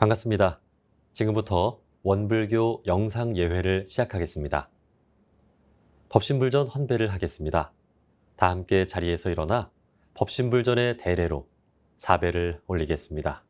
반갑습니다. 지금부터 원불교 영상 예회를 시작하겠습니다. 법신불전 헌배를 하겠습니다. 다 함께 자리에서 일어나 법신불전의 대례로 사배를 올리겠습니다.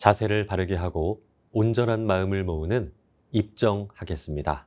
자세를 바르게 하고 온전한 마음을 모으는 입정하겠습니다.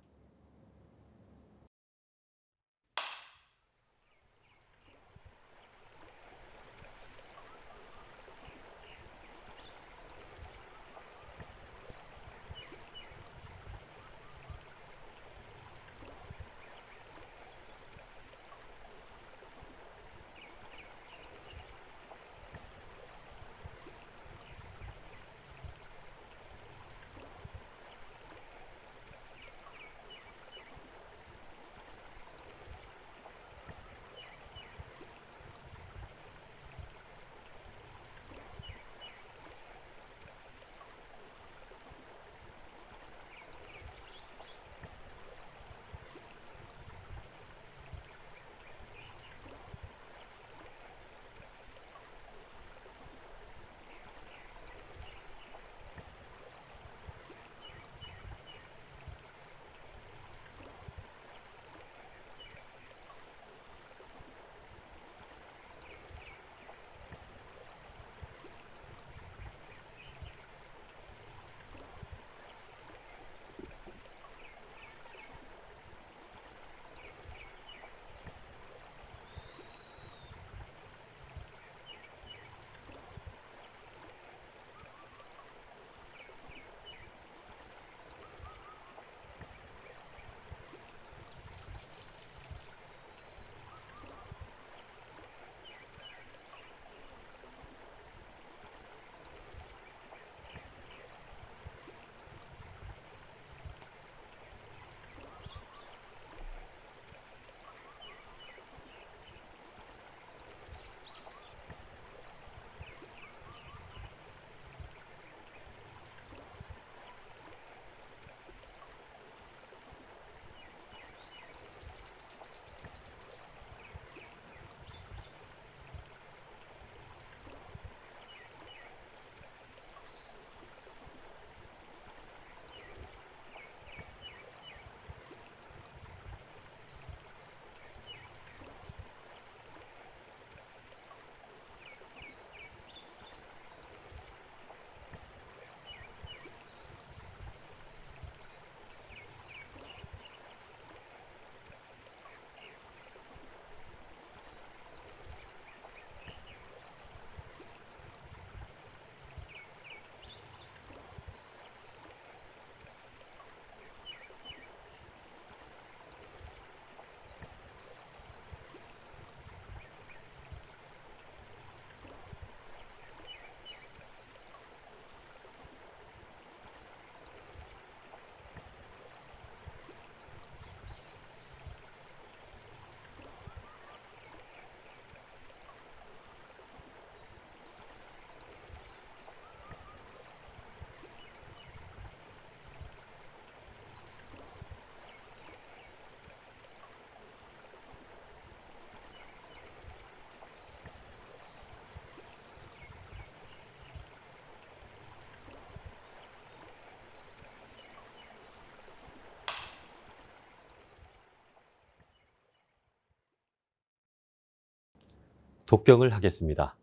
독경을 하겠습니다.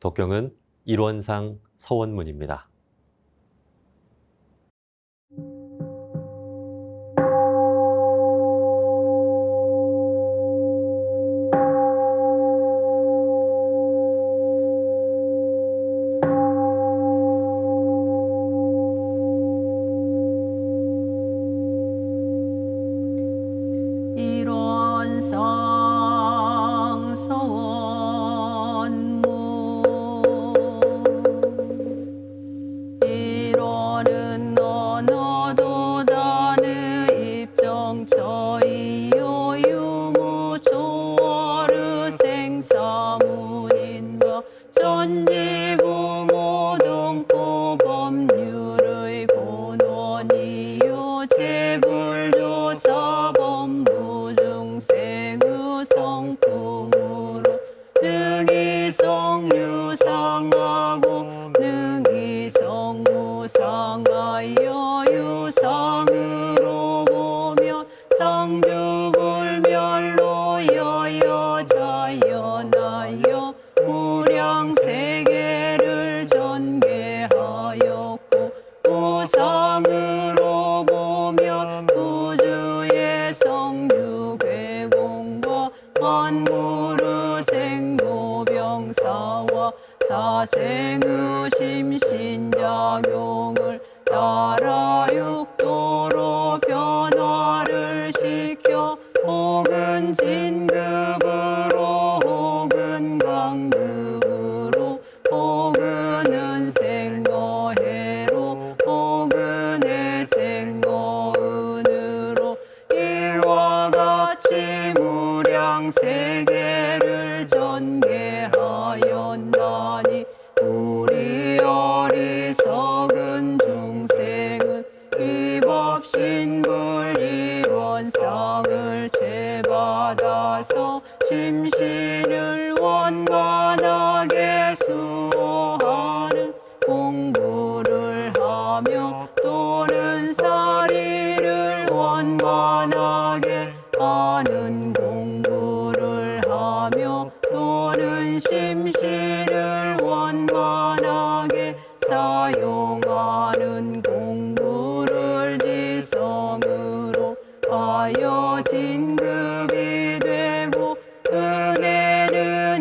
독경은 일원상 서원문입니다. 저이요 유무 초월의 생사문인과 전지부모 등포 법률의 본원이요 재불조사 법무 중생의 성품으로 능이성유상하고 능이성무상하여 유상으로 보면 상주불 멸로여여 자연하여 무량세계를 전개하였고 우상으로 보면 우주의 성유괴공과 만물의 생로병사와 사생의 심신작용을 따라 육도로 변화를 시켜 혹은 진급으로 혹은 강급으로 혹은 은생거해로 혹은 해생거은으로 일과 같이 무량세계를 전개하였나니 우리 어리석은 중생은 이 법신불일원상을 제받아서 심신을 원만하게 수호하는 공부를 하며 또는 사리를 원만하게 하는 공부를 하며 또는 심신을 원만하게 사용하는 공부를 지성으로 하여 진급이 되고 은혜는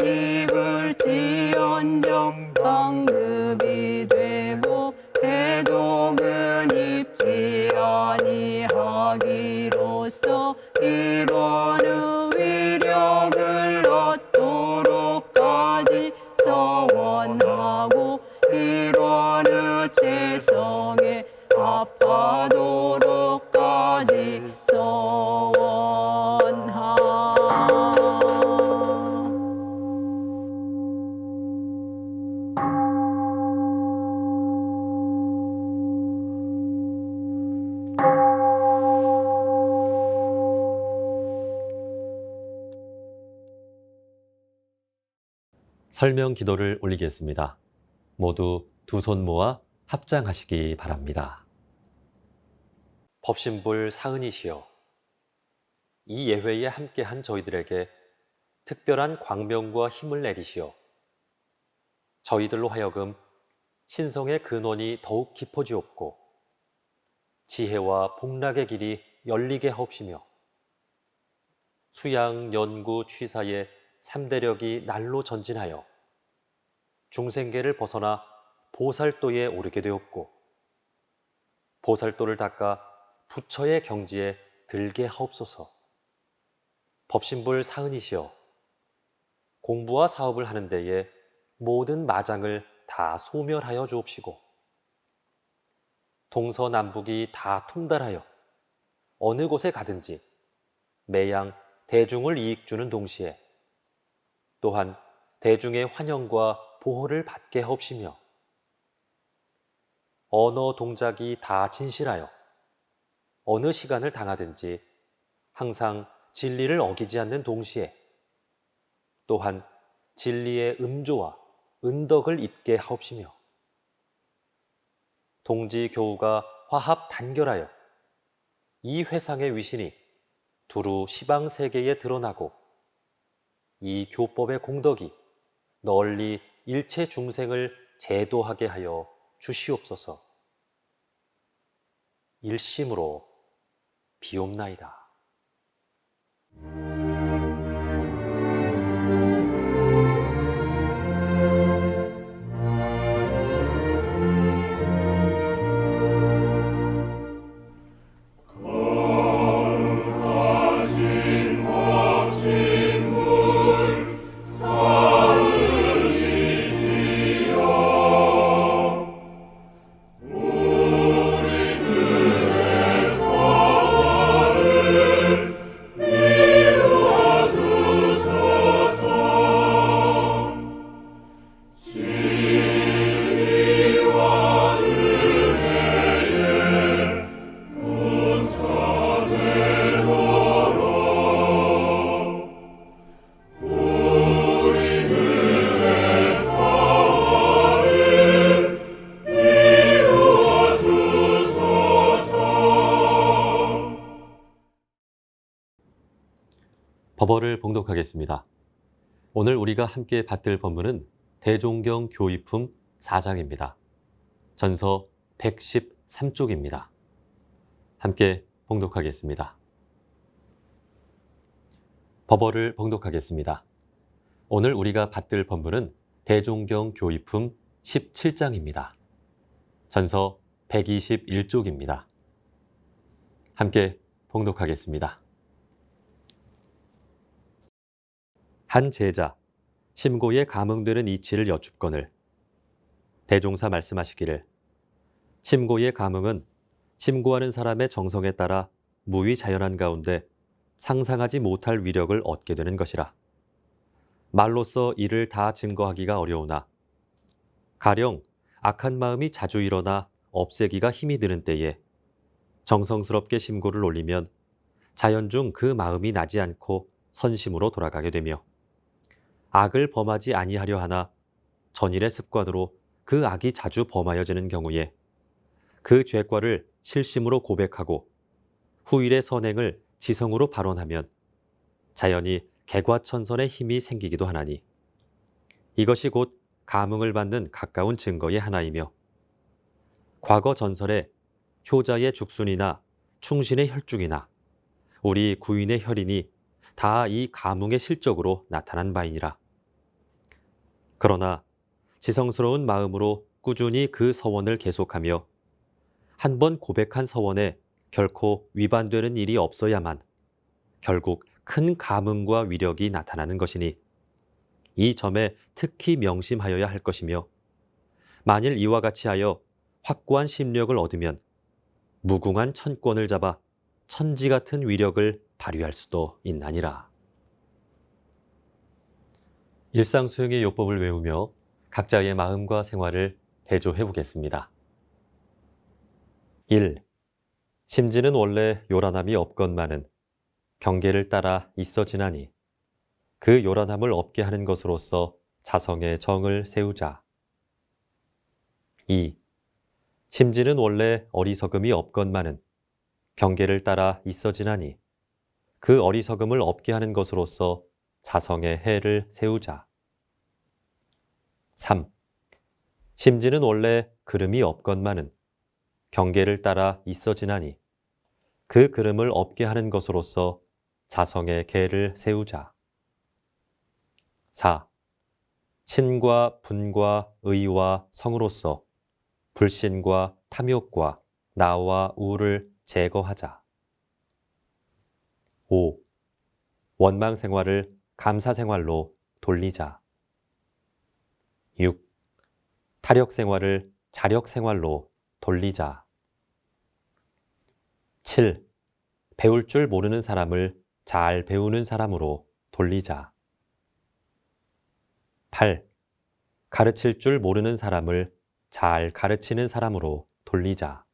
입을지언정 강급이 되고 해독은 입지 아니하기로써 일원의 위력을 얻도록까지 서원하고 일원의 재성에 합하도록까지 서원하. 설명 기도를 올리겠습니다. 모두 두 손 모아 합장하시기 바랍니다. 법신불 사은이시여, 이 예회에 함께한 저희들에게 특별한 광명과 힘을 내리시어 저희들로 하여금 신성의 근원이 더욱 깊어지옵고 지혜와 복락의 길이 열리게 하옵시며 수양, 연구, 취사의 3대력이 날로 전진하여 중생계를 벗어나 보살도에 오르게 되었고 보살도를 닦아 부처의 경지에 들게 하옵소서. 법신불 사은이시여, 공부와 사업을 하는 데에 모든 마장을 다 소멸하여 주옵시고 동서남북이 다 통달하여 어느 곳에 가든지 매양 대중을 이익 주는 동시에 또한 대중의 환영과 보호를 받게 하옵시며 언어 동작이 다 진실하여 어느 시간을 당하든지 항상 진리를 어기지 않는 동시에 또한 진리의 음조와 은덕을 입게 하옵시며 동지 교우가 화합 단결하여 이 회상의 위신이 두루 시방 세계에 드러나고 이 교법의 공덕이 널리 일체 중생을 제도하게 하여 주시옵소서. 일심으로 비옵나이다. 우리들의 법어를 봉독하겠습니다. 오늘 우리가 함께 받들 본문은 대종경 교의품 4장입니다. 전서 113쪽입니다. 함께 봉독하겠습니다. 법어를 봉독하겠습니다. 오늘 우리가 받들 본문은 대종경 교의품 17장입니다. 전서 121쪽입니다. 함께 봉독하겠습니다. 한 제자, 심고에 감흥되는 이치를 여쭙거늘 대종사 말씀하시기를 심고의 감흥은 심고하는 사람의 정성에 따라 무의 자연한 가운데 상상하지 못할 위력을 얻게 되는 것이라. 말로써 이를 다 증거하기가 어려우나 가령 악한 마음이 자주 일어나 없애기가 힘이 드는 때에 정성스럽게 심고를 올리면 자연 중 그 마음이 나지 않고 선심으로 돌아가게 되며 악을 범하지 아니하려 하나 전일의 습관으로 그 악이 자주 범하여지는 경우에 그 죄과를 실심으로 고백하고 후일의 선행을 지성으로 발언하면 자연히 개과천선의 힘이 생기기도 하나니 이것이 곧 감흥을 받는 가까운 증거의 하나이며 과거 전설에 효자의 죽순이나 충신의 혈중이나 우리 구인의 혈인이 다 이 감흥의 실적으로 나타난 바이니라. 그러나 지성스러운 마음으로 꾸준히 그 서원을 계속하며 한 번 고백한 서원에 결코 위반되는 일이 없어야만 결국 큰 감흥과 위력이 나타나는 것이니 이 점에 특히 명심하여야 할 것이며 만일 이와 같이 하여 확고한 심력을 얻으면 무궁한 천권을 잡아 천지 같은 위력을 발휘할 수도 있나니라. 일상 수행의 요법을 외우며 각자의 마음과 생활을 대조해 보겠습니다. 1. 심지는 원래 요란함이 없건만은 경계를 따라 있어지나니 그 요란함을 없게 하는 것으로서 자성의 정을 세우자. 2. 심지는 원래 어리석음이 없건만은 경계를 따라 있어지나니 그 어리석음을 없게 하는 것으로서 자성의 해를 세우자. 3. 심지는 원래 그름이 없건만은 경계를 따라 있어지나니 그 그름을 없게 하는 것으로서 자성의 계를 세우자. 4. 신과 분과 의와 성으로서 불신과 탐욕과 나와 우를 제거하자. 5. 원망 생활을 감사 생활로 돌리자. 6. 타력 생활을 자력 생활로 돌리자. 7. 배울 줄 모르는 사람을 잘 배우는 사람으로 돌리자. 8. 가르칠 줄 모르는 사람을 잘 가르치는 사람으로 돌리자.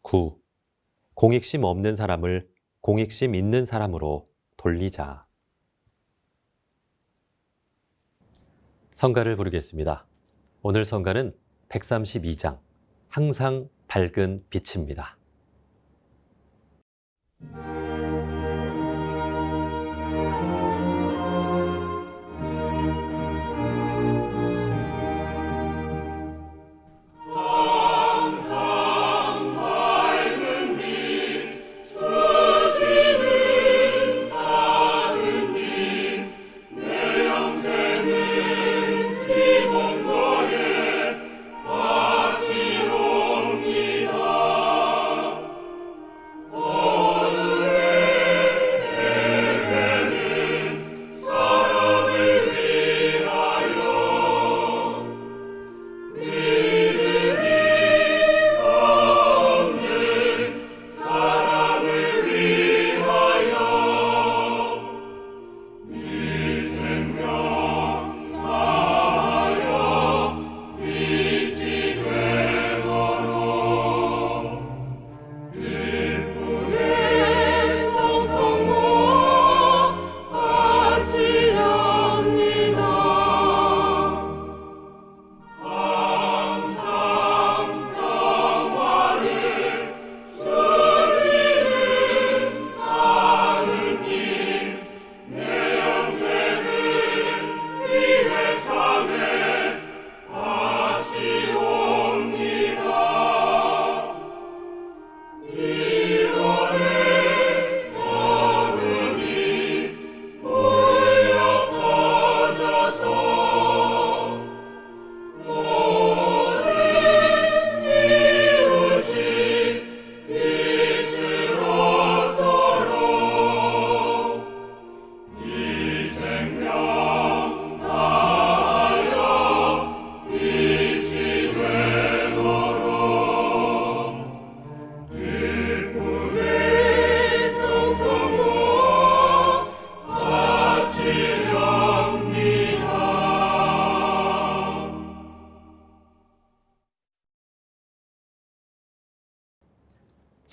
9. 공익심 없는 사람을 공익심 있는 사람으로 돌리자. 성가를 부르겠습니다. 오늘 성가는 132장 항상 밝은 빛입니다. 오늘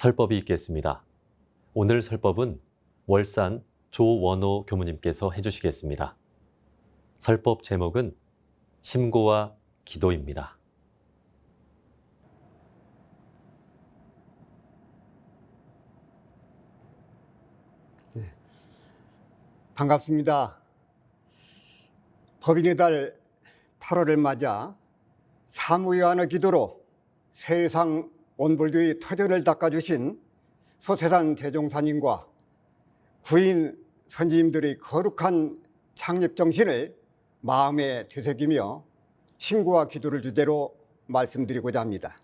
설법이 있겠습니다. 오늘 설법은 월산 조원호 교무님께서 해주시겠습니다. 설법 제목은 심고와 기도입니다. 반갑습니다. 법인의 달 8월을 맞아 사무위안의 기도로 세상 원불교의 터전을 닦아주신 소세산 대종사님과 구인 선지님들의 거룩한 창립정신을 마음에 되새기며 신고와 기도를 주제로 말씀드리고자 합니다.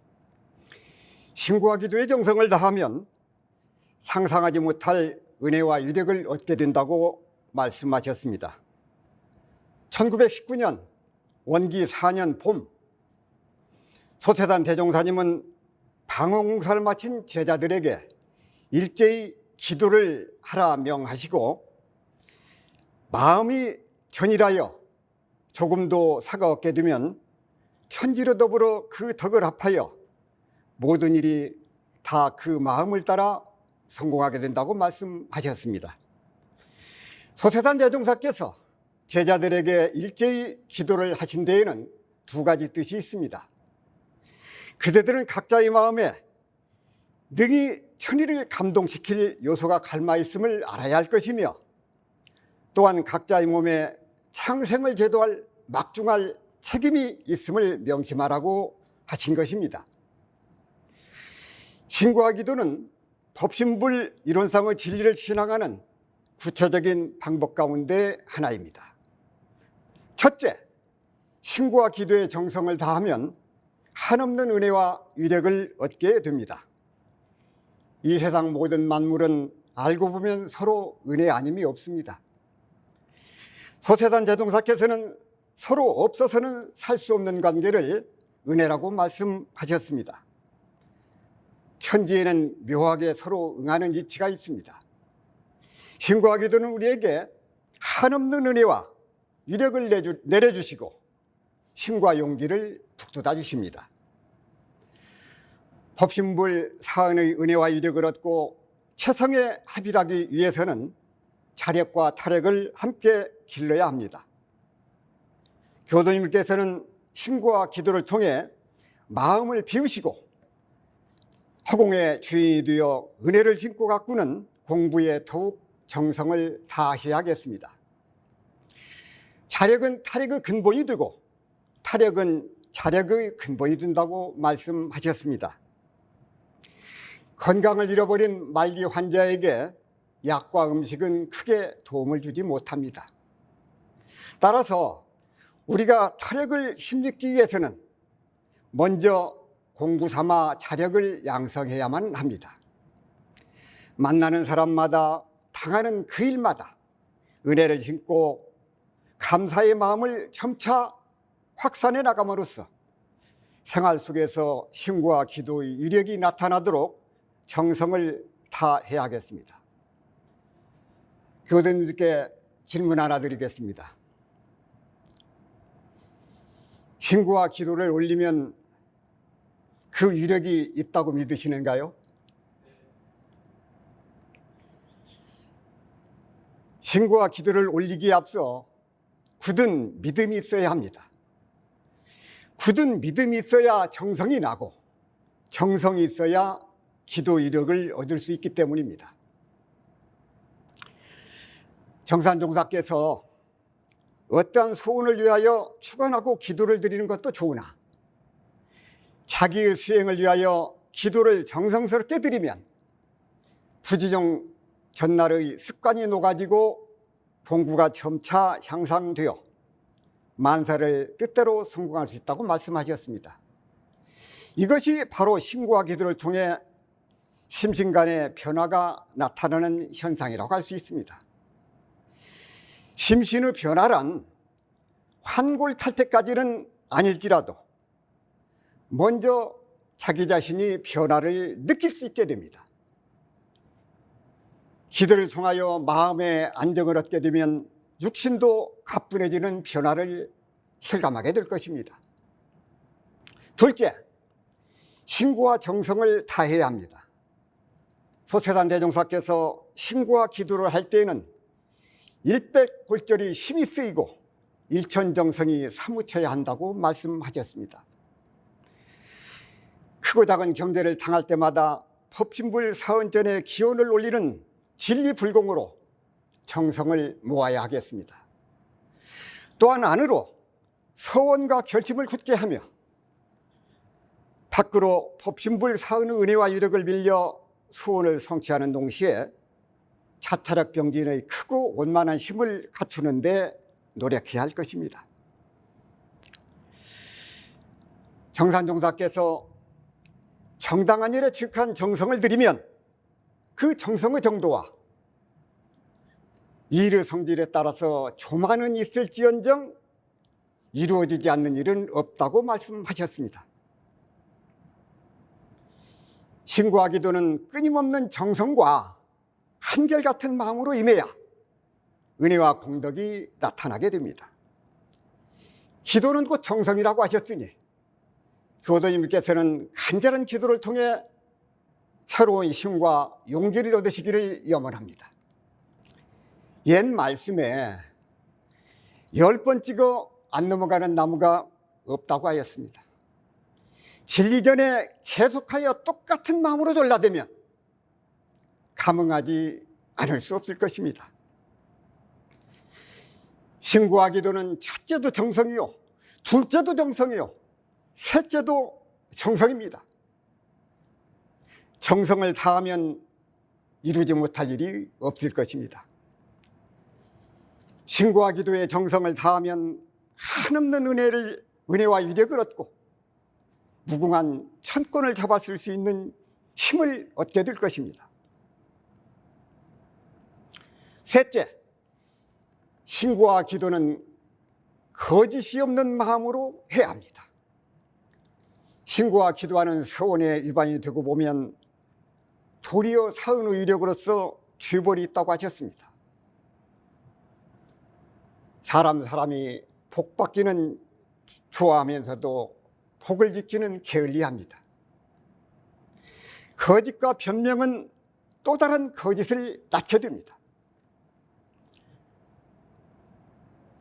신고와 기도의 정성을 다하면 상상하지 못할 은혜와 유력을 얻게 된다고 말씀하셨습니다. 1919년 원기 4년 봄, 소세산 대종사님은 방어공사를 마친 제자들에게 일제히 기도를 하라 명하시고, 마음이 전일하여 조금도 사가 얻게 되면 천지로 더불어 그 덕을 합하여 모든 일이 다 그 마음을 따라 성공하게 된다고 말씀하셨습니다. 소세산 대종사께서 제자들에게 일제히 기도를 하신 데에는 두 가지 뜻이 있습니다. 그대들은 각자의 마음에 능히 천의를 감동시킬 요소가 갈마 있음을 알아야 할 것이며, 또한 각자의 몸에 창생을 제도할 막중할 책임이 있음을 명심하라고 하신 것입니다. 신고와 기도는 법신불 이론상의 진리를 신앙하는 구체적인 방법 가운데 하나입니다. 첫째, 신고와 기도의 정성을 다하면 한없는 은혜와 위력을 얻게 됩니다. 이 세상 모든 만물은 알고 보면 서로 은혜 아님이 없습니다. 소세산 대종사께서는 서로 없어서는 살 수 없는 관계를 은혜라고 말씀하셨습니다. 천지에는 묘하게 서로 응하는 이치가 있습니다. 신고와 기도는 우리에게 한없는 은혜와 위력을 내려주시고 힘과 용기를 북돋아 주십니다. 법신불 사은의 은혜와 위력을 얻고 최성에 합일하기 위해서는 자력과 타력을 함께 길러야 합니다. 교도님께서는 신고와 기도를 통해 마음을 비우시고 허공의 주인이 되어 은혜를 짓고 가꾸는 공부에 더욱 정성을 다하셔야겠습니다. 자력은 타력의 근본이 되고 타력은 자력의 근본이 된다고 말씀하셨습니다. 건강을 잃어버린 말기 환자에게 약과 음식은 크게 도움을 주지 못합니다. 따라서 우리가 타력을 힘입기 위해서는 먼저 공부 삼아 자력을 양성해야만 합니다. 만나는 사람마다 당하는 그 일마다 은혜를 심고 감사의 마음을 점차 확산해 나감으로써 생활 속에서 신고와 기도의 위력이 나타나도록 정성을 다해야겠습니다. 교도님들께 질문 하나 드리겠습니다. 신고와 기도를 올리면 그 위력이 있다고 믿으시는가요? 신고와 기도를 올리기에 앞서 굳은 믿음이 있어야 합니다. 굳은 믿음이 있어야 정성이 나고 정성이 있어야 기도 위력을 얻을 수 있기 때문입니다. 정산종사께서 어떠한 소원을 위하여 축원하고 기도를 드리는 것도 좋으나 자기의 수행을 위하여 기도를 정성스럽게 드리면 부지중 전날의 습관이 녹아지고 공부가 점차 향상되어 만사를 뜻대로 성공할 수 있다고 말씀하셨습니다. 이것이 바로 신고와 기도를 통해 심신간의 변화가 나타나는 현상이라고 할 수 있습니다. 심신의 변화란 환골탈 때까지는 아닐지라도 먼저 자기 자신이 변화를 느낄 수 있게 됩니다. 기도를 통하여 마음의 안정을 얻게 되면 육신도 가뿐해지는 변화를 실감하게 될 것입니다. 둘째, 신고와 정성을 다해야 합니다. 소태산 대종사께서 신고와 기도를 할 때에는 일백골절이 힘이 쓰이고 일천정성이 사무쳐야 한다고 말씀하셨습니다. 크고 작은 경대를 당할 때마다 법신불 사언전에 기원을 올리는 진리불공으로 정성을 모아야 하겠습니다. 또한 안으로 서원과 결심을 굳게 하며 밖으로 법신불 사은의 은혜와 유력을 빌려 소원을 성취하는 동시에 자타력 병진의 크고 원만한 힘을 갖추는 데 노력해야 할 것입니다. 정산종사께서 정당한 일에 즉한 정성을 들이면 그 정성의 정도와 일의 성질에 따라서 조만은 있을지언정 이루어지지 않는 일은 없다고 말씀하셨습니다. 신고와 기도는 끊임없는 정성과 한결같은 마음으로 임해야 은혜와 공덕이 나타나게 됩니다. 기도는 곧 정성이라고 하셨으니 교도님께서는 간절한 기도를 통해 새로운 힘과 용기를 얻으시기를 염원합니다. 옛 말씀에 10번 찍어 안 넘어가는 나무가 없다고 하였습니다. 진리 전에 계속하여 똑같은 마음으로 졸라대면 감흥하지 않을 수 없을 것입니다. 신고와 기도는 첫째도 정성이요, 둘째도 정성이요, 셋째도 정성입니다. 정성을 다하면 이루지 못할 일이 없을 것입니다. 신고와 기도에 정성을 다하면 한없는 은혜와 위력을 얻고 무궁한 천권을 잡았을 수 있는 힘을 얻게 될 것입니다. 셋째, 신고와 기도는 거짓이 없는 마음으로 해야 합니다. 신고와 기도하는 서원에 위반이 되고 보면 도리어 사은의 위력으로서 죄벌이 있다고 하셨습니다. 사람이 복받기는 좋아하면서도 복을 지키는 게을리합니다. 거짓과 변명은 또 다른 거짓을 낳게 됩니다.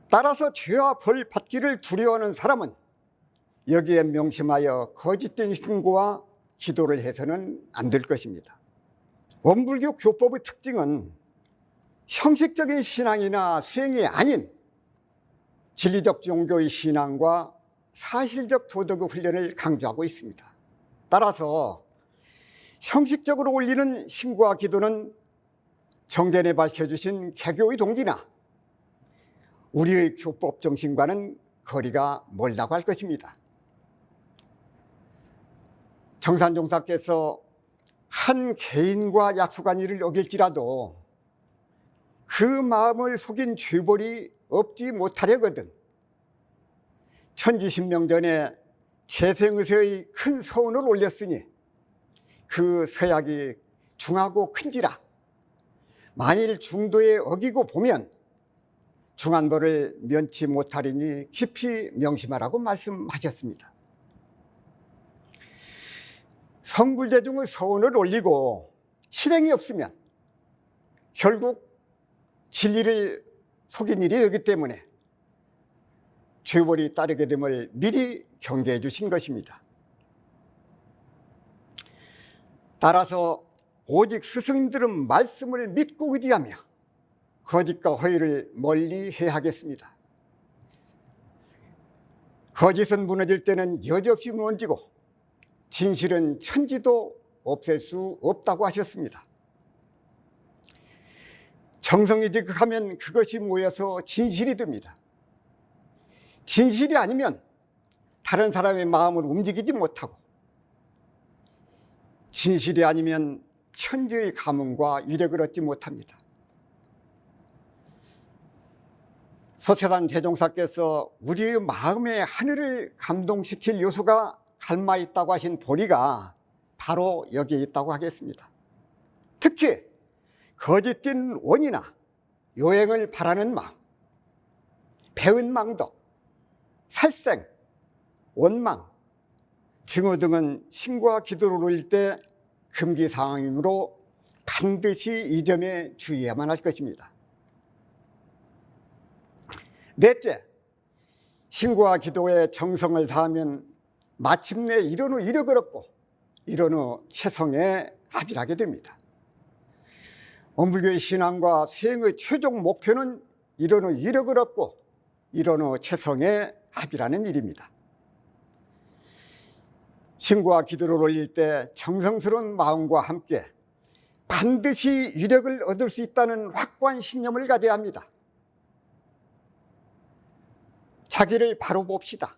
따라서 죄와 벌 받기를 두려워하는 사람은 여기에 명심하여 거짓된 신고와 기도를 해서는 안 될 것입니다. 원불교 교법의 특징은 형식적인 신앙이나 수행이 아닌 진리적 종교의 신앙과 사실적 도덕의 훈련을 강조하고 있습니다. 따라서 형식적으로 올리는 신고와 기도는 정전에 밝혀주신 개교의 동기나 우리의 교법 정신과는 거리가 멀다고 할 것입니다. 정산종사께서 한 개인과 약속한 일을 어길지라도 그 마음을 속인 죄벌이 없지 못하려거든 천지신명전에 재생의세의 큰 서원을 올렸으니 그 서약이 중하고 큰지라 만일 중도에 어기고 보면 중한 벌을 면치 못하리니 깊이 명심하라고 말씀하셨습니다. 성불대중의 서원을 올리고 실행이 없으면 결국 진리를 속인 일이 되기 때문에 죄벌이 따르게 됨을 미리 경계해 주신 것입니다. 따라서 오직 스승님들은 말씀을 믿고 의지하며 거짓과 허위를 멀리 해야 하겠습니다. 거짓은 무너질 때는 여지없이 무너지고 진실은 천지도 없앨 수 없다고 하셨습니다. 정성이 지극하면 그것이 모여서 진실이 됩니다. 진실이 아니면 다른 사람의 마음을 움직이지 못하고 진실이 아니면 천지의 감흥과 위력을 얻지 못합니다. 소태산 대종사께서 우리의 마음의 하늘을 감동시킬 요소가 갈마 있다고 하신 보리가 바로 여기에 있다고 하겠습니다. 특히 거짓된 원이나 요행을 바라는 마음, 배은 망덕, 살생, 원망, 증오 등은 신고와 기도를 올릴 때 금기사항이므로 반드시 이 점에 주의해야만 할 것입니다. 넷째, 신고와 기도에 정성을 다하면 마침내 이런 후 이력을 얻고 이런 후 최성에 합일하게 됩니다. 원불교의 신앙과 수행의 최종 목표는 이런 후 이력을 얻고 이런 후 최성에 합일하는 일입니다. 신고와 기도를 올릴 때 정성스러운 마음과 함께 반드시 이력을 얻을 수 있다는 확고한 신념을 가져야 합니다. 자기를 바로 봅시다.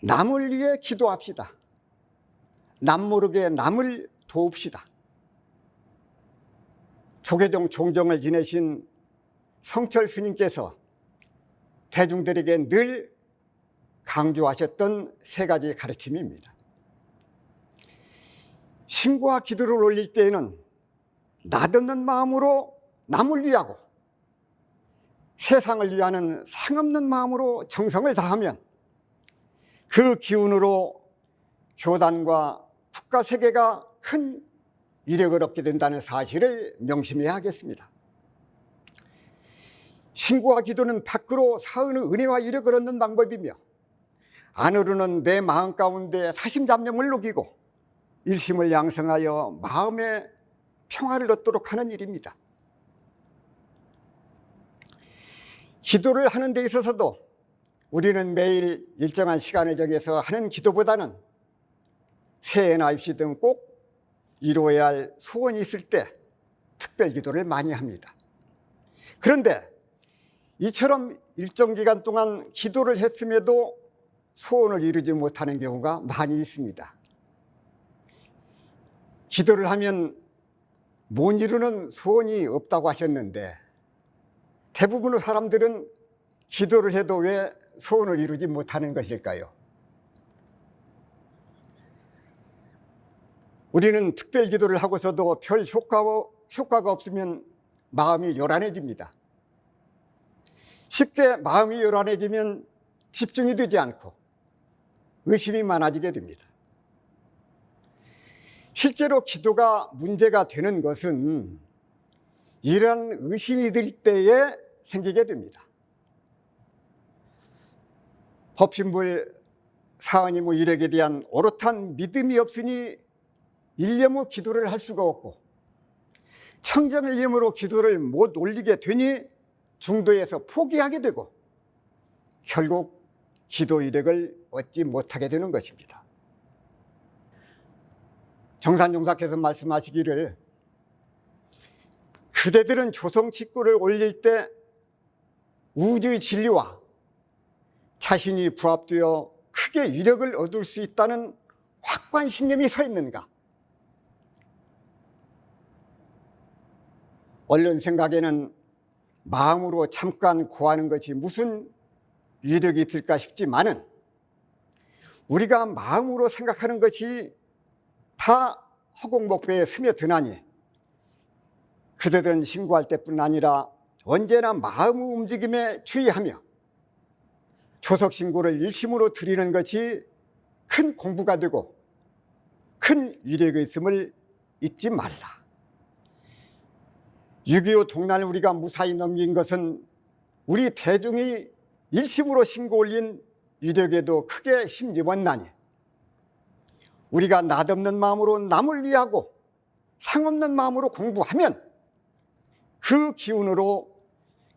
남을 위해 기도합시다. 남 모르게 남을 도웁시다. 조계종 종정을 지내신 성철 스님께서 대중들에게 늘 강조하셨던 세 가지 가르침입니다. 신고와 기도를 올릴 때에는 낯없는 마음으로 남을 위하고 세상을 위하는 상없는 마음으로 정성을 다하면 그 기운으로 교단과 국가 세계가 큰 이력을 얻게 된다는 사실을 명심해야 하겠습니다. 신고와 기도는 밖으로 사은의 은혜와 이력을 얻는 방법이며 안으로는 내 마음 가운데 사심잡념을 녹이고 일심을 양성하여 마음의 평화를 얻도록 하는 일입니다. 기도를 하는 데 있어서도 우리는 매일 일정한 시간을 정해서 하는 기도보다는 새해나 입시 등 꼭 이루어야 할 소원이 있을 때 특별 기도를 많이 합니다. 그런데 이처럼 일정 기간 동안 기도를 했음에도 소원을 이루지 못하는 경우가 많이 있습니다. 기도를 하면 못 이루는 소원이 없다고 하셨는데 대부분의 사람들은 기도를 해도 왜 소원을 이루지 못하는 것일까요? 우리는 특별 기도를 하고서도 별 효과가 없으면 마음이 요란해집니다. 쉽게 마음이 요란해지면 집중이 되지 않고 의심이 많아지게 됩니다. 실제로 기도가 문제가 되는 것은 이러한 의심이 들 때에 생기게 됩니다. 법신불 사언이 이력에 대한 오롯한 믿음이 없으니 일념의 기도를 할 수가 없고 청정일념으로 기도를 못 올리게 되니 중도에서 포기하게 되고 결국 기도 이력을 얻지 못하게 되는 것입니다. 정산종사께서 말씀하시기를 그대들은 조성 직구를 올릴 때 우주의 진리와 자신이 부합되어 크게 위력을 얻을 수 있다는 확고한 신념이 서 있는가? 얼른 생각에는 마음으로 잠깐 고하는 것이 무슨 위력이 있을까 싶지만은 우리가 마음으로 생각하는 것이 다 허공목배에 스며드나니 그대들은 신고할 때뿐 아니라 언제나 마음의 움직임에 주의하며 조석신고를 일심으로 드리는 것이 큰 공부가 되고 큰 위력이 있음을 잊지 말라. 6.25 동란을 우리가 무사히 넘긴 것은 우리 대중이 일심으로 신고 올린 위력에도 크게 힘입었나니 우리가 낯없는 마음으로 남을 위하고 상없는 마음으로 공부하면 그 기운으로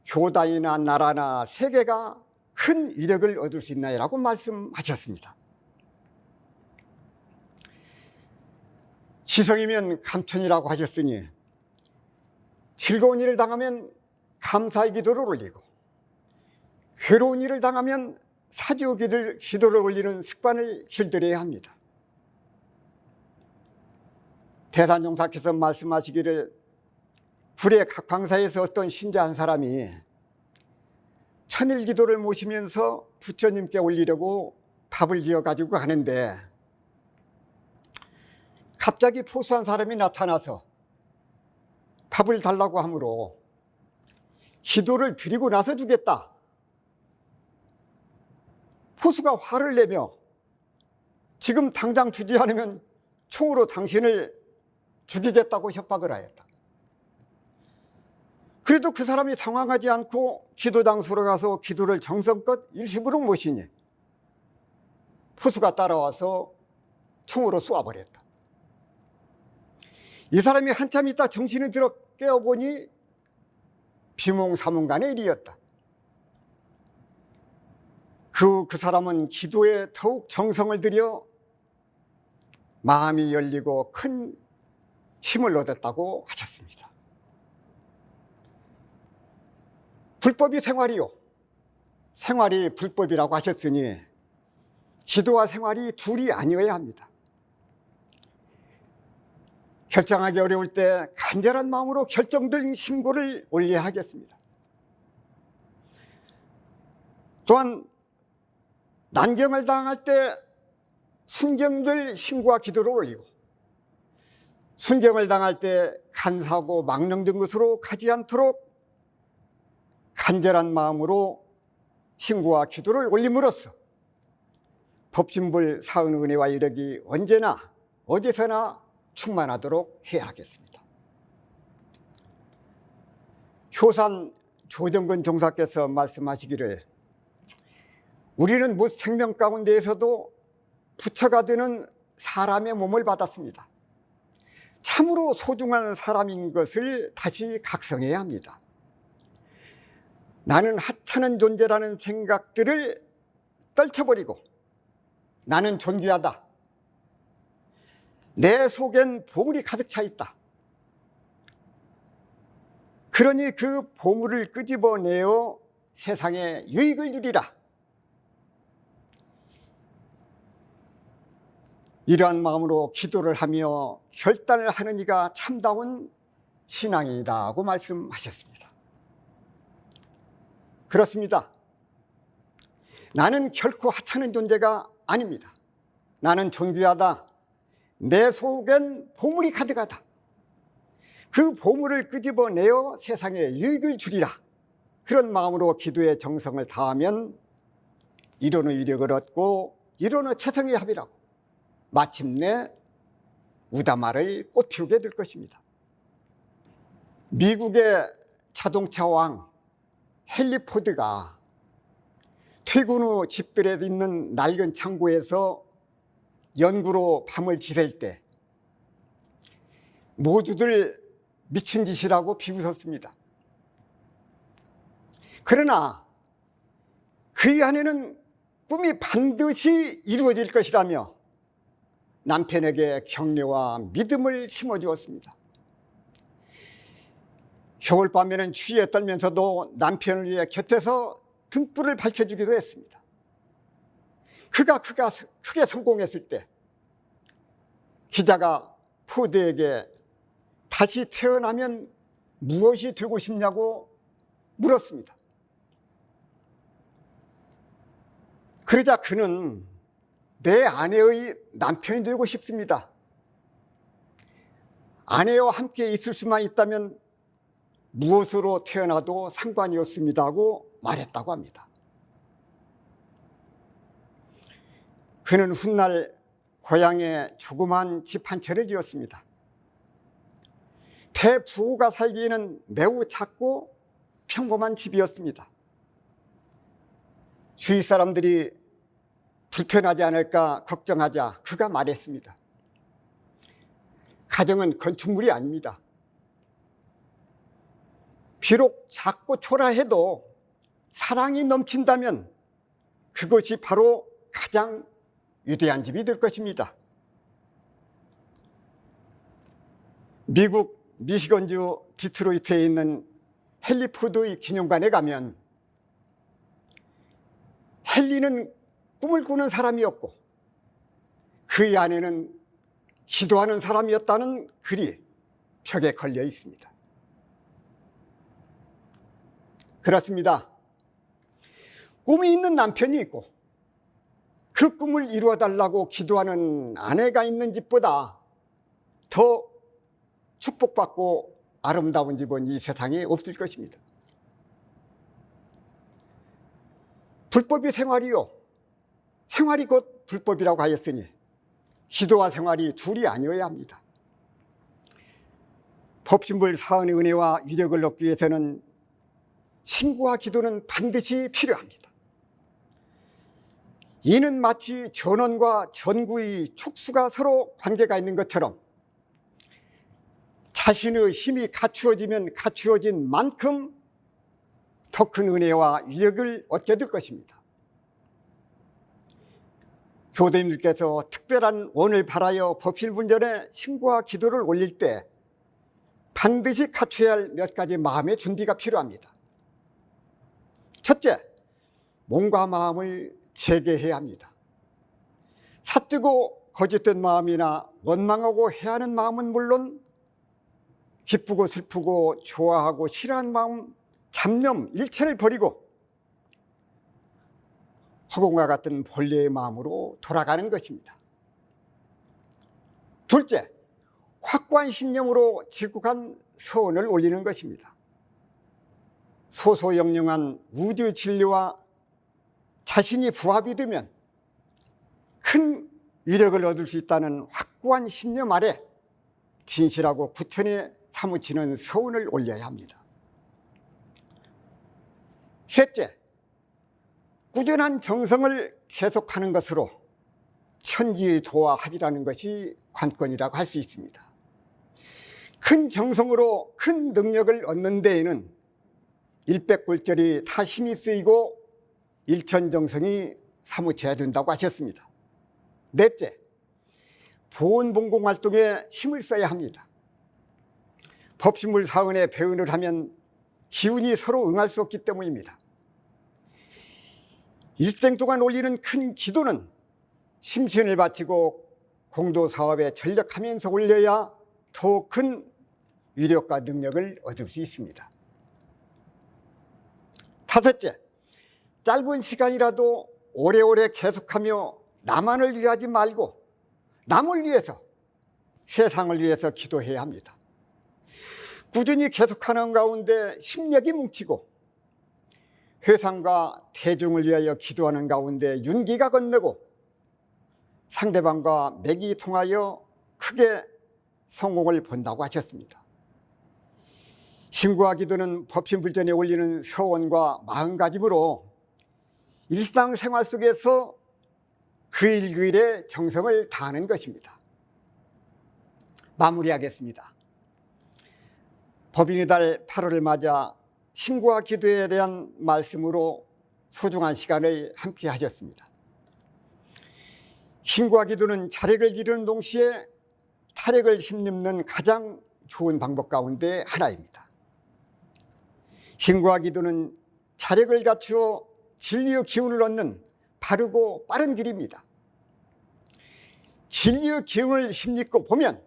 교단이나 나라나 세계가 큰 위력을 얻을 수 있나요라고 말씀하셨습니다. 시성이면 감천이라고 하셨으니 즐거운 일을 당하면 감사의 기도를 올리고 괴로운 일을 당하면 사죄의 기도를 올리는 습관을 길들여야 합니다. 대산종사께서 말씀하시기를 구례 각광사에서 어떤 신자 한 사람이 천일 기도를 모시면서 부처님께 올리려고 밥을 지어가지고 가는데 갑자기 포수한 사람이 나타나서 밥을 달라고 하므로 기도를 드리고 나서 주겠다. 포수가 화를 내며 지금 당장 주지 않으면 총으로 당신을 죽이겠다고 협박을 하였다. 그래도 그 사람이 당황하지 않고 기도 장소로 가서 기도를 정성껏 일심으로 모시니 후수가 따라와서 총으로 쏘아버렸다. 이 사람이 한참 있다 정신이 들어 깨어보니 비몽사몽간의 일이었다. 그 사람은 기도에 더욱 정성을 들여 마음이 열리고 큰 힘을 얻었다고 하셨습니다. 불법이 생활이요, 생활이 불법이라고 하셨으니 기도와 생활이 둘이 아니어야 합니다. 결정하기 어려울 때 간절한 마음으로 결정된 신고를 올려야 하겠습니다. 또한 난경을 당할 때 순경들 신고와 기도를 올리고, 순경을 당할 때 간사하고 망령된 것으로 가지 않도록 간절한 마음으로 신고와 기도를 올림으로써 법신불 사은 은혜와 이력이 언제나 어디서나 충만하도록 해야 하겠습니다. 효산 조정근 종사께서 말씀하시기를 우리는 못 생명 가운데에서도 부처가 되는 사람의 몸을 받았습니다. 참으로 소중한 사람인 것을 다시 각성해야 합니다. 나는 하찮은 존재라는 생각들을 떨쳐버리고 나는 존귀하다. 내 속엔 보물이 가득 차 있다. 그러니 그 보물을 끄집어내어 세상에 유익을 누리라. 이러한 마음으로 기도를 하며 결단을 하는 이가 참다운 신앙이다 하고 말씀하셨습니다. 그렇습니다. 나는 결코 하찮은 존재가 아닙니다. 나는 존귀하다. 내 속엔 보물이 가득하다. 그 보물을 끄집어내어 세상에 유익을 주리라. 그런 마음으로 기도의 정성을 다하면 이론의 이력을 얻고 이론의 최성의 합이라고 마침내 우다마를 꽃피우게 될 것입니다. 미국의 자동차 왕 헨리 포드가 퇴근 후 집들에 있는 낡은 창고에서 연구로 밤을 지샐 때 모두들 미친 짓이라고 비웃었습니다. 그러나 그의 안에는 꿈이 반드시 이루어질 것이라며 남편에게 격려와 믿음을 심어주었습니다. 겨울밤에는 추위에 떨면서도 남편을 위해 곁에서 등불을 밝혀주기도 했습니다. 그가 크게 성공했을 때 기자가 포드에게 다시 태어나면 무엇이 되고 싶냐고 물었습니다. 그러자 그는 내 아내의 남편이 되고 싶습니다. 아내와 함께 있을 수만 있다면 무엇으로 태어나도 상관이 없습니다 하고 말했다고 합니다. 그는 훗날 고향에 조그만 집 한 채를 지었습니다. 대부가 살기에는 매우 작고 평범한 집이었습니다. 주위 사람들이 불편하지 않을까 걱정하자 그가 말했습니다. 가정은 건축물이 아닙니다. 비록 작고 초라해도 사랑이 넘친다면 그것이 바로 가장 위대한 집이 될 것입니다. 미국 미시건주 디트로이트에 있는 헨리 포드의 기념관에 가면 헨리는 꿈을 꾸는 사람이었고 그의 안에는 기도하는 사람이었다는 글이 벽에 걸려 있습니다. 그렇습니다. 꿈이 있는 남편이 있고 그 꿈을 이루어달라고 기도하는 아내가 있는 집보다 더 축복받고 아름다운 집은 이 세상에 없을 것입니다. 불법이 생활이요, 생활이 곧 불법이라고 하였으니 기도와 생활이 둘이 아니어야 합니다. 법신불 사은의 은혜와 위력을 얻기 위해서는 신구와 기도는 반드시 필요합니다. 이는 마치 전원과 전구의 촉수가 서로 관계가 있는 것처럼 자신의 힘이 갖추어지면 갖추어진 만큼 더 큰 은혜와 위력을 얻게 될 것입니다. 교도님들께서 특별한 원을 바라여 법신분전에 신구와 기도를 올릴 때 반드시 갖춰야 할 몇 가지 마음의 준비가 필요합니다. 첫째, 몸과 마음을 재개해야 합니다. 삿되고 거짓된 마음이나 원망하고 해하는 마음은 물론 기쁘고 슬프고 좋아하고 싫어하는 마음, 잡념 일체를 버리고 허공과 같은 본래의 마음으로 돌아가는 것입니다. 둘째, 확고한 신념으로 지극한 소원을 올리는 것입니다. 소소영령한 우주 진리와 자신이 부합이 되면 큰 위력을 얻을 수 있다는 확고한 신념 아래 진실하고 구천에 사무치는 소원을 올려야 합니다. 셋째, 꾸준한 정성을 계속하는 것으로 천지의 도와 합이라는 것이 관건이라고 할 수 있습니다. 큰 정성으로 큰 능력을 얻는 데에는 일백골절이 다 힘이 쓰이고 일천정성이 사무쳐야 된다고 하셨습니다. 넷째, 보온봉공 활동에 힘을 써야 합니다. 법신불 사은에 배운을 하면 기운이 서로 응할 수 없기 때문입니다. 일생 동안 올리는 큰 기도는 심신을 바치고 공도사업에 전력하면서 올려야 더 큰 위력과 능력을 얻을 수 있습니다. 다섯째, 짧은 시간이라도 오래오래 계속하며 나만을 위하지 말고 남을 위해서, 세상을 위해서 기도해야 합니다. 꾸준히 계속하는 가운데 심력이 뭉치고 회상과 대중을 위하여 기도하는 가운데 윤기가 건너고 상대방과 맥이 통하여 크게 성공을 본다고 하셨습니다. 신구와 기도는 법신불전에 올리는 소원과 마음가짐으로 일상생활 속에서 그 일 그 일에 정성을 다하는 것입니다. 마무리하겠습니다. 법인의 달 8월을 맞아 신구와 기도에 대한 말씀으로 소중한 시간을 함께 하셨습니다. 신구와 기도는 자력을 기르는 동시에 타력을 심는 가장 좋은 방법 가운데 하나입니다. 신구와 기도는 자력을 갖추어 진리의 기운을 얻는 바르고 빠른 길입니다. 진리의 기운을 힘입고 보면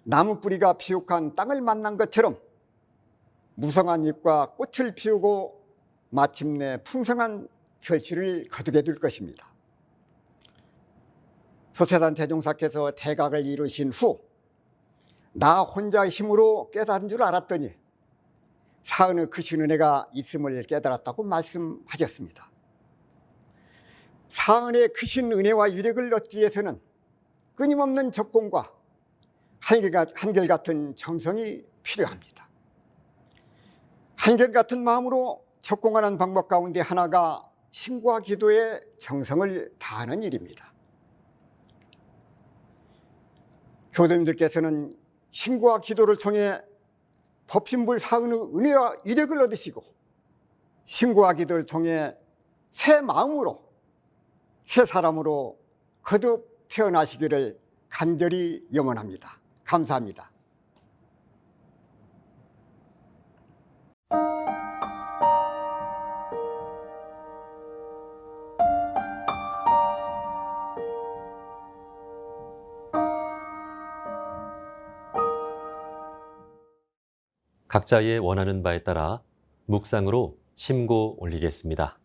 나무 뿌리가 비옥한 땅을 만난 것처럼 무성한 잎과 꽃을 피우고 마침내 풍성한 결실을 거두게 될 것입니다. 소세산 대종사께서 대각을 이루신 후 나 혼자의 힘으로 깨달은 줄 알았더니 사은의 크신 은혜가 있음을 깨달았다고 말씀하셨습니다. 사은의 크신 은혜와 위력을 얻기 위해서는 끊임없는 적공과 한결같은 정성이 필요합니다. 한결같은 마음으로 적공하는 방법 가운데 하나가 신구와 기도에 정성을 다하는 일입니다. 교도님들께서는 신구와 기도를 통해 법신불 사은의 은혜와 위력을 얻으시고 신구와 기도를 통해 새 마음으로 새 사람으로 거듭 태어나시기를 간절히 염원합니다. 감사합니다. 각자의 원하는 바에 따라 묵상으로 심고 올리겠습니다.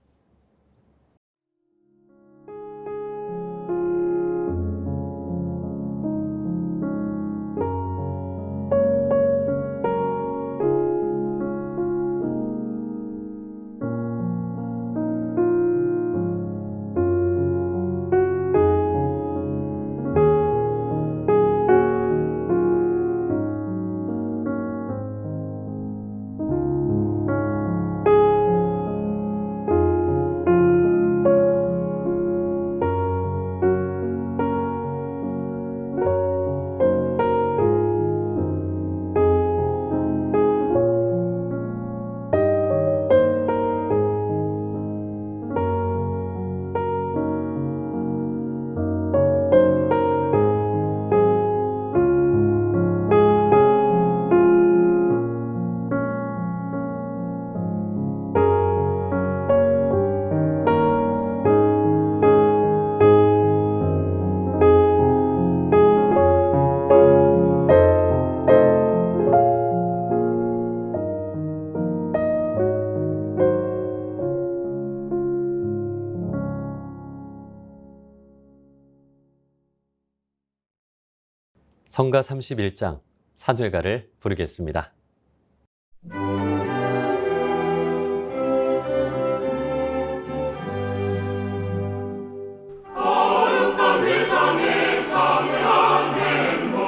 성가 31장 산회가를 부르겠습니다. 거룩한 회상에 참여한 행복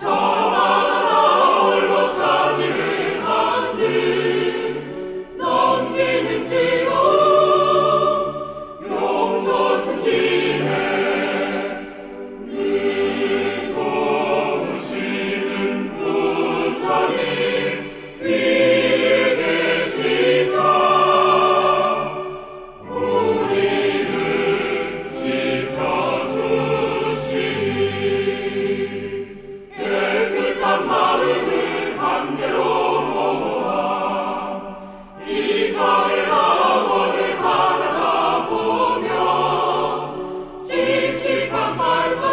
저마다 홀로 차지를 한뒤 넘치는 지옥 용서 승진해 믿어오시는 부처님 위에 계시사 우리를 지켜주시니 깨끗한 마음을 한대로 모아 이사의 학원을 바라다 보며 씩씩한 발걸음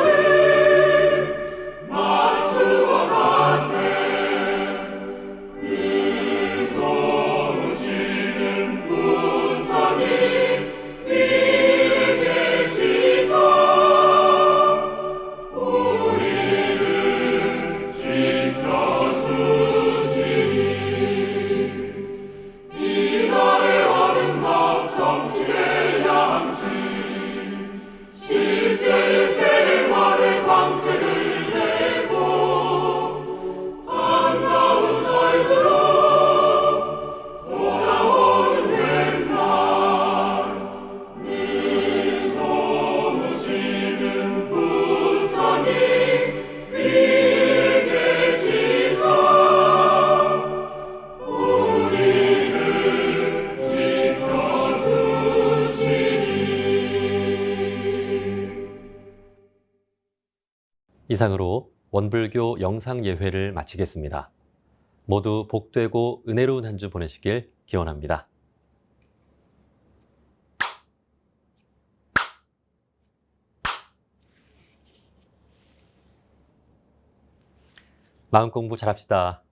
맞추어 가세 믿어오시는 부처님 위에 계시사 우리를 지켜주시니 이날의 어둠과 정신의 양식 실제의 생활의 광채를 내고 반가운 얼굴로 돌아오는 햇날 믿어오시는 부처님 위에 계시사 우리를 지켜주시니. 이상으로 원불교 영상 예회를 마치겠습니다. 모두 복되고 은혜로운 한 주 보내시길 기원합니다. 마음 공부 잘합시다.